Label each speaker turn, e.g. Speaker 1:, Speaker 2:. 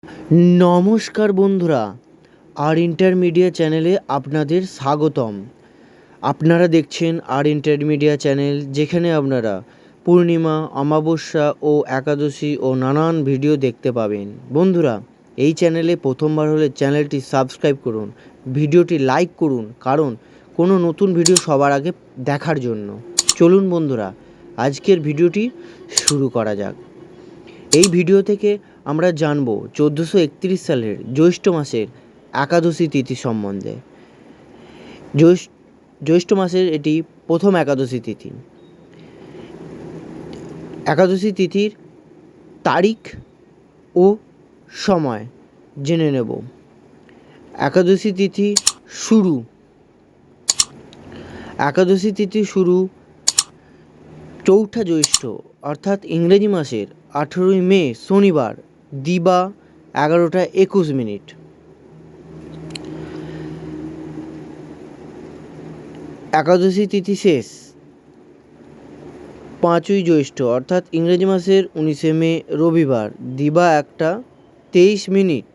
Speaker 1: নমস্কার বন্ধুরা, আর ইন্টারমিডিয়া চ্যানেলে আপনাদের স্বাগতম। আপনারা দেখছেন আর ইন্টারমিডিয়া চ্যানেল, যেখানে আপনারা পূর্ণিমা, অমাবস্যা ও একাদশী ও নানান ভিডিও দেখতে পাবেন। বন্ধুরা, এই চ্যানেলে প্রথমবার হলে চ্যানেলটি সাবস্ক্রাইব করুন, ভিডিওটি লাইক করুন, কারণ কোনো নতুন ভিডিও সবার আগে দেখার জন্য। চলুন বন্ধুরা, আজকের ভিডিওটি শুরু করা যাক। এই ভিডিও থেকে আমরা জানব 1431 সালের জ্যৈষ্ঠ মাসের একাদশী তিথি সম্বন্ধে। জ্যৈষ্ঠ মাসের এটি প্রথম একাদশী তিথি। একাদশী তিথির তারিখ ও সময় জেনে নেব। একাদশী তিথি শুরু। একাদশী তিথি শুরু 4ঠা জ্যৈষ্ঠ অর্থাৎ ইংরেজি মাসের 18ই মে শনিবার দিবা 11টা 21 মিনিট। একাদশী তিথি শেষ 5ই জ্যৈষ্ঠ অর্থাৎ ইংরেজি মাসের 19শে মে রবিবার দিবা 1টা 23 মিনিট।